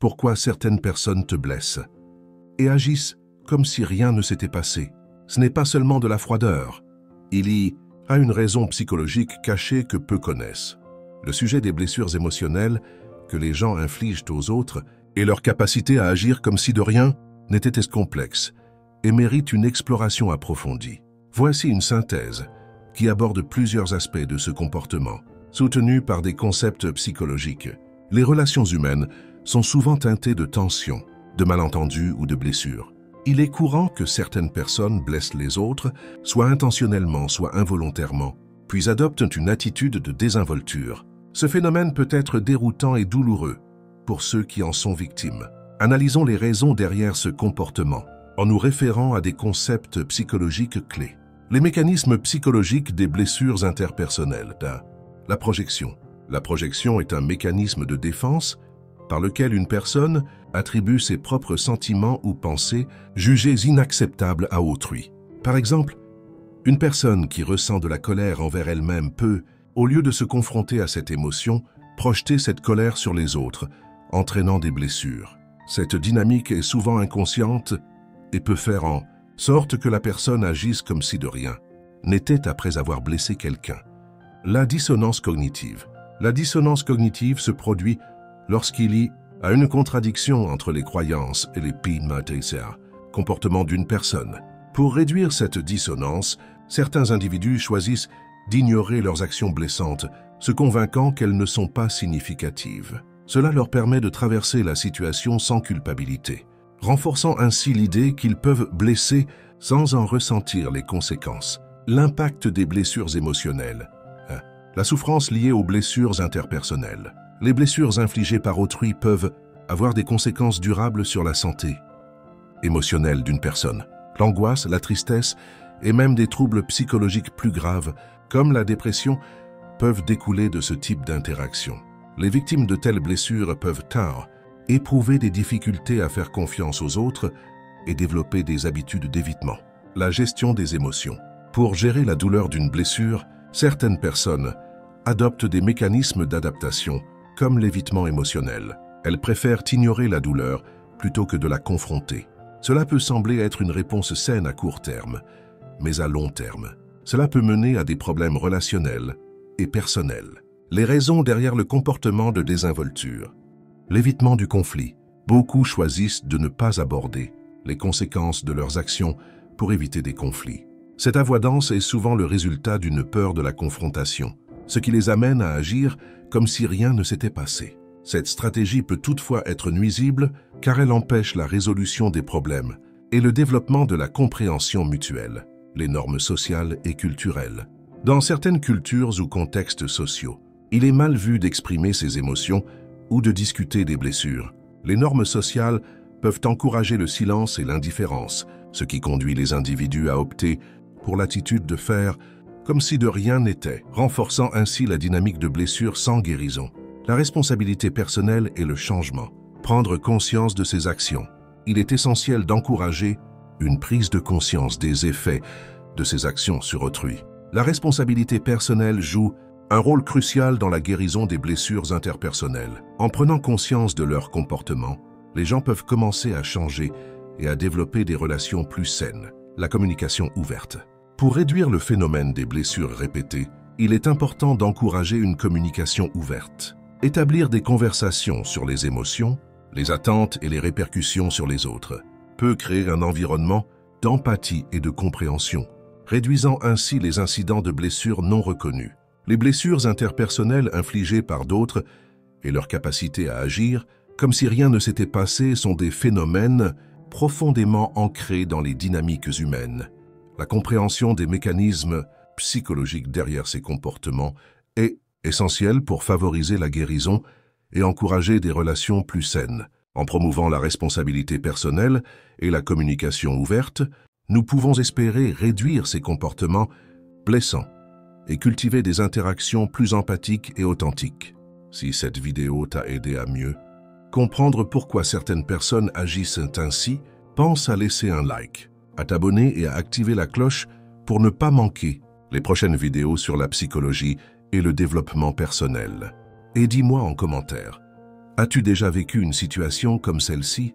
pourquoi certaines personnes te blessent et agissent comme si rien ne s'était passé. Ce n'est pas seulement de la froideur. Il y a une raison psychologique cachée que peu connaissent. Le sujet des blessures émotionnelles que les gens infligent aux autres et leur capacité à agir comme si de rien n'était complexe et mérite une exploration approfondie. Voici une synthèse qui aborde plusieurs aspects de ce comportement, soutenus par des concepts psychologiques. Les relations humaines sont souvent teintées de tensions, de malentendus ou de blessures. Il est courant que certaines personnes blessent les autres, soit intentionnellement, soit involontairement, puis adoptent une attitude de désinvolture. Ce phénomène peut être déroutant et douloureux pour ceux qui en sont victimes. Analysons les raisons derrière ce comportement en nous référant à des concepts psychologiques clés. Les mécanismes psychologiques des blessures interpersonnelles. La projection. La projection est un mécanisme de défense par lequel une personne attribue ses propres sentiments ou pensées jugés inacceptables à autrui. Par exemple, une personne qui ressent de la colère envers elle-même peut, au lieu de se confronter à cette émotion, projeter cette colère sur les autres, entraînant des blessures. Cette dynamique est souvent inconsciente et peut faire en sorte que la personne agisse comme si de rien n'était après avoir blessé quelqu'un. La dissonance cognitive. La dissonance cognitive se produit lorsqu'il y a une contradiction entre les croyances et les comportements d'une personne. Pour réduire cette dissonance, certains individus choisissent d'ignorer leurs actions blessantes, se convainquant qu'elles ne sont pas significatives. Cela leur permet de traverser la situation sans culpabilité, renforçant ainsi l'idée qu'ils peuvent blesser sans en ressentir les conséquences. L'impact des blessures émotionnelles. La souffrance liée aux blessures interpersonnelles. Les blessures infligées par autrui peuvent avoir des conséquences durables sur la santé émotionnelle d'une personne. L'angoisse, la tristesse et même des troubles psychologiques plus graves, comme la dépression, peuvent découler de ce type d'interaction. Les victimes de telles blessures peuvent éprouver des difficultés à faire confiance aux autres et développer des habitudes d'évitement. La gestion des émotions. Pour gérer la douleur d'une blessure, certaines personnes adoptent des mécanismes d'adaptation, comme l'évitement émotionnel. Elles préfèrent ignorer la douleur plutôt que de la confronter. Cela peut sembler être une réponse saine à court terme, mais à long terme, cela peut mener à des problèmes relationnels et personnels. Les raisons derrière le comportement de désinvolture. L'évitement du conflit. Beaucoup choisissent de ne pas aborder les conséquences de leurs actions pour éviter des conflits. Cette avoidance est souvent le résultat d'une peur de la confrontation, ce qui les amène à agir comme si rien ne s'était passé. Cette stratégie peut toutefois être nuisible car elle empêche la résolution des problèmes et le développement de la compréhension mutuelle, les normes sociales et culturelles. Dans certaines cultures ou contextes sociaux, il est mal vu d'exprimer ses émotions ou de discuter des blessures. Les normes sociales peuvent encourager le silence et l'indifférence, ce qui conduit les individus à opter pour l'attitude de faire comme si de rien n'était, renforçant ainsi la dynamique de blessure sans guérison. La responsabilité personnelle et le changement. Prendre conscience de ses actions. Il est essentiel d'encourager une prise de conscience des effets de ses actions sur autrui. La responsabilité personnelle joue un rôle crucial dans la guérison des blessures interpersonnelles. En prenant conscience de leur comportement, les gens peuvent commencer à changer et à développer des relations plus saines. La communication ouverte. Pour réduire le phénomène des blessures répétées, il est important d'encourager une communication ouverte. Établir des conversations sur les émotions, les attentes et les répercussions sur les autres peut créer un environnement d'empathie et de compréhension, réduisant ainsi les incidents de blessures non reconnues. Les blessures interpersonnelles infligées par d'autres et leur capacité à agir comme si rien ne s'était passé sont des phénomènes profondément ancrés dans les dynamiques humaines. La compréhension des mécanismes psychologiques derrière ces comportements est essentielle pour favoriser la guérison et encourager des relations plus saines. En promouvant la responsabilité personnelle et la communication ouverte, nous pouvons espérer réduire ces comportements blessants et cultiver des interactions plus empathiques et authentiques. Si cette vidéo t'a aidé à mieux comprendre pourquoi certaines personnes agissent ainsi, pense à laisser un like, à t'abonner et à activer la cloche pour ne pas manquer les prochaines vidéos sur la psychologie et le développement personnel. Et dis-moi en commentaire, As-tu déjà vécu une situation comme celle-ci?